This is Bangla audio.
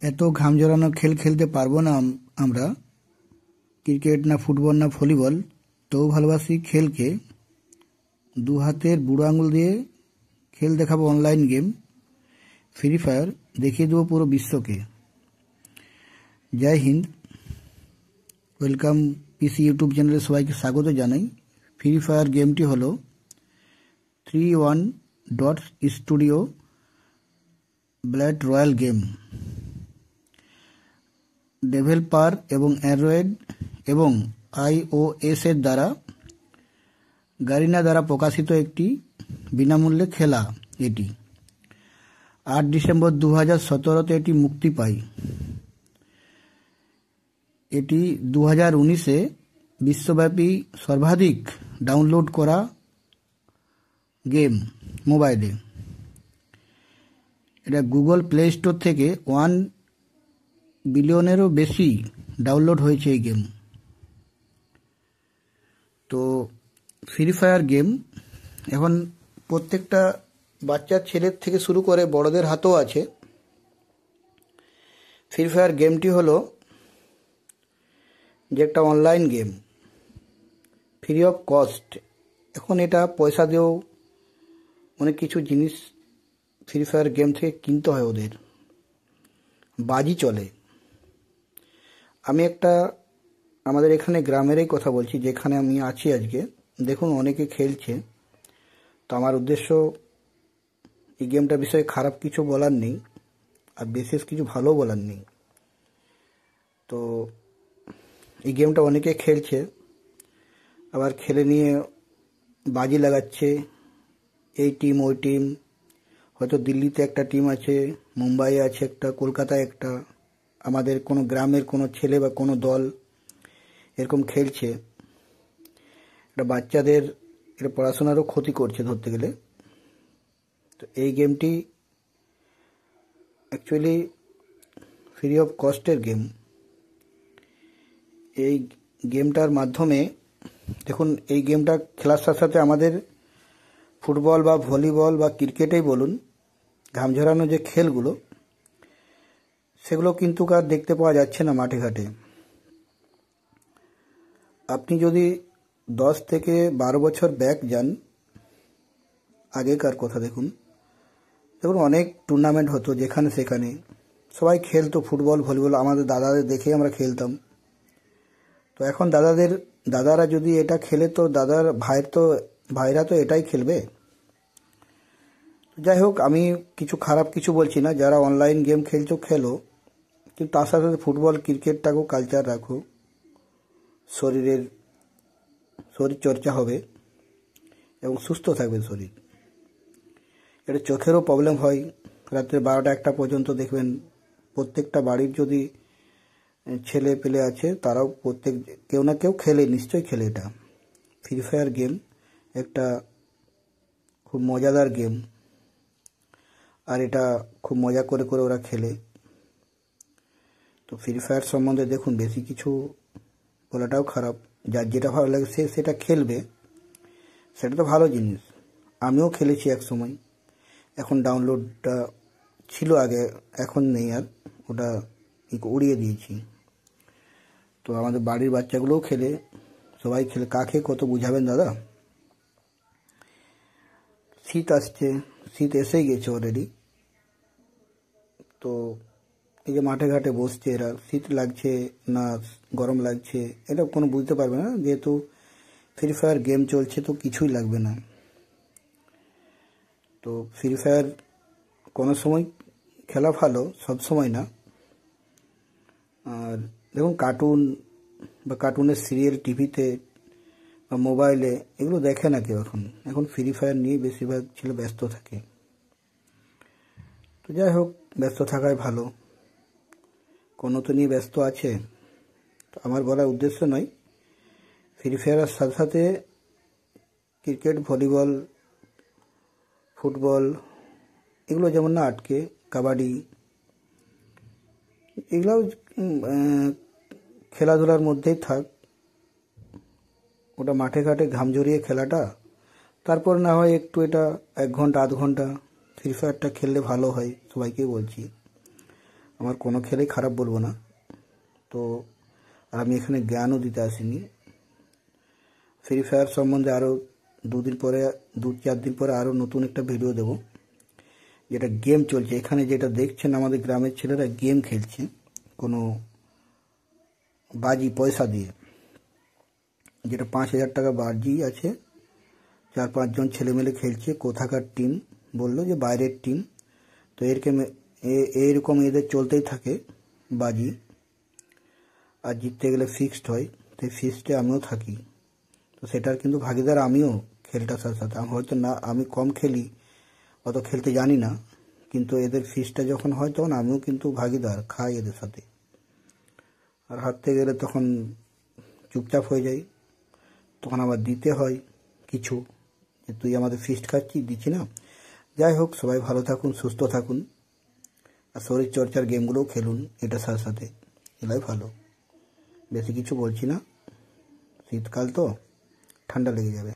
এত ঘাম ঝরানো খেল খেলতে পারবো না আমরা। ক্রিকেট না ফুটবল না ভলিবল, তবু ভালোবাসি খেলকে। দু হাতের বুড়ো আঙুল দিয়ে খেল দেখাবো অনলাইন গেম ফ্রি ফায়ার, দেখিয়ে দেবো পুরো বিশ্বকে। জয় হিন্দ। ওয়েলকাম পিসি ইউটিউব চ্যানেলে সবাইকে স্বাগত জানাই। ফ্রি ফায়ার গেমটি হলো 3-1 ডট স্টুডিও ব্ল্যাড রয়্যাল গেম। ডেভেলপার এবং অ্যান্ড্রয়েড এবং iOS এর দ্বারা গারিনা দ্বারা প্রকাশিত একটি বিনামূল্যে খেলা। এটি 8 ডিসেম্বর 2017-তে এটি মুক্তি পায়। এটি 2019-এ বিশ্বব্যাপী সর্বাধিক ডাউনলোড করা গেম মোবাইলে। এটা গুগল প্লে স্টোর থেকে 1 বিলিয়নেরও বেশি ডাউনলোড হয়েছে এই গেম। তো ফ্রি ফায়ার গেম এখন প্রত্যেকটা বাচ্চার ছেলের থেকে শুরু করে বড়দের হাতেও আছে। ফ্রি ফায়ার গেমটি হলো যে একটা online game, free of cost. এখন এটা পয়সা দিয়েও অনেক কিছু জিনিস ফ্রি ফায়ার গেম থেকে কিনতে হয়, ওদের বাজি চলে। আমি আমাদের এখানে গ্রামেরই কথা বলছি, যেখানে আমি আছি আজকে। দেখুন অনেকে খেলছে, তো আমার উদ্দেশ্য এই গেমটার বিষয়ে খারাপ কিছু বলার নেই, আর বিশেষ কিছু ভালো বলার নেই। তো এই গেমটা অনেকে খেলছে, আবার খেলে নিয়ে বাজি লাগাচ্ছে, এই টিম ওই টিম। হয়তো দিল্লিতে একটা টিম আছে, মুম্বাইয়ে আছে একটা, কলকাতায় একটা, আমাদের কোনো গ্রামের কোনো ছেলে বা কোনো দল এরকম খেলছে। এটা বাচ্চাদের এটা পড়াশোনারও ক্ষতি করছে ধরতে গেলে। তো এই গেমটি অ্যাকচুয়ালি ফ্রি অফ কস্টের গেম। এই গেমটার মাধ্যমে দেখুন, এই গেমটা খেলার সাথে সাথে আমাদের ফুটবল বা ভলিবল বা ক্রিকেটেই বলুন, ঘাম ঝরানো যে খেলগুলো, সেগুলো কিন্তু আর দেখতে পাওয়া যাচ্ছে না মাঠে ঘাটে। আপনি যদি 10 থেকে 12 বছর ব্যাক যান, আগেকার কথা দেখুন অনেক টুর্নামেন্ট হতো, যেখানে সেখানে সবাই খেলতো ফুটবল ভলিবল। আমাদের দাদাদের দেখেই আমরা খেলতাম। তো এখন দাদারা যদি এটা খেলে, তো ভাইরা তো এটাই খেলবে। যাই হোক, আমি খারাপ কিছু বলছি না। যারা অনলাইন গেম খেলছো খেলো, কিন্তু তার সাথে সাথে ফুটবল ক্রিকেটটাকেও কালচার রাখো। শরীর চর্চা হবে এবং সুস্থ থাকবে শরীর। এটা চোখেরও প্রবলেম হয়, রাত্রে 12টা-1টা পর্যন্ত দেখবেন প্রত্যেকটা বাড়ির যদি ছেলে পেলে আছে, তারাও কেউ না কেউ খেলে, নিশ্চয়ই খেলে। এটা ফ্রি ফায়ার গেম একটা খুব মজাদার গেম, আর এটা খুব মজা করে করে ওরা খেলে। তো ফ্রি ফায়ার সম্বন্ধে দেখুন, বেশি কিছু বলাটাও খারাপ। যার যেটা ভালো লাগে সে সেটা খেলবে, সেটা তো ভালো জিনিস। আমিও খেলেছি এক সময়। এখন ডাউনলোডটা ছিল আগে, এখন নেই আর, ওটা উড়িয়ে দিয়েছি। তো আমাদের বাড়ির বাচ্চাগুলোও খেলে, সবাই খেলে। কাকে কত বুঝাবেন দাদা? শীত আসছে, শীত এসেই গেছে অলরেডি। তো এই যে মাঠে ঘাটে বসছে এরা, শীত লাগছে না গরম লাগছে এটা কোনো বুঝতে পারবে না, যেহেতু ফ্রি ফায়ার গেম চলছে, তো কিছুই লাগবে না। তো ফ্রি ফায়ার কোনো সময় খেলা ভালো, সব সময় না। আর দেখুন, কার্টুন বা কার্টুনের সিরিয়াল টিভিতে বা মোবাইলে এগুলো দেখে না কেউ। এখন ফ্রি ফায়ার নিয়ে বেশিরভাগ ছেলে ব্যস্ত থাকে। তো যাই হোক, ব্যস্ত থাকাই ভালো। কোনো তো নিয়ে ব্যস্ত আছে, তো আমার বলার উদ্দেশ্য নয়। ফ্রি ফায়ারের সাথে সাথে ক্রিকেট, ভলিবল, ফুটবল এগুলো যেমন না আটকে, কাবাডি এগুলোও খেলাধুলার মধ্যেই থাক। ওটা মাঠে ঘাটে ঘাম ঝরিয়ে খেলাটা, তারপর না হয় একটু এটা 1 ঘন্টা 1/2 ঘন্টা ফ্রি ফায়ারটা খেললে ভালো হয়, সবাইকেই বলছি। আমার কোনো খেলেই খারাপ বলবো না। তো আর আমি এখানে জ্ঞানও দিতে আসিনি। ফ্রি ফায়ার সম্বন্ধে আরও 2-4 দিন পরে আরও নতুন একটা ভিডিও দেব, যেটা গেম চলছে। এখানে যেটা দেখছেন আমাদের গ্রামের ছেলেরা গেম খেলছে, কোনো বাজি পয়সা দিয়ে, যেটা 5,000 টাকা বাজি আছে। 4-5 জন ছেলেমেলে খেলছে। কোথাকার টিম বললো যে বাইরের টিম। তো এইরকম এদের চলতেই থাকে বাজি, আর জিততে গেলে ফিক্সড হয়। তো ফিক্সডে আমিও থাকি। তো সেটার কিন্তু ভাগিদার আমিও, খেলটার সাথে সাথে। হয়তো না, আমি কম খেলি, অত খেলতে জানি না, কিন্তু এদের ফিক্সডটা যখন হয় তখন আমিও কিন্তু ভাগিদার, খাই এদের সাথে। আর হারতে গেলে তখন চুপচাপ হয়ে যাই, তখন আবার দিতে হয় কিছু, যে তুই আমাদের ফিক্সড খাচ্ছিস, দিচ্ছি না। যাই হোক, সবাই ভালো থাকুন, সুস্থ থাকুন, আর শরীরচর্চার গেমগুলোও খেলুন এটার সাথে সাথে, এলাই ভালো। বেশি কিছু বলছি না, শীতকাল তো ঠান্ডা লেগে যাবে।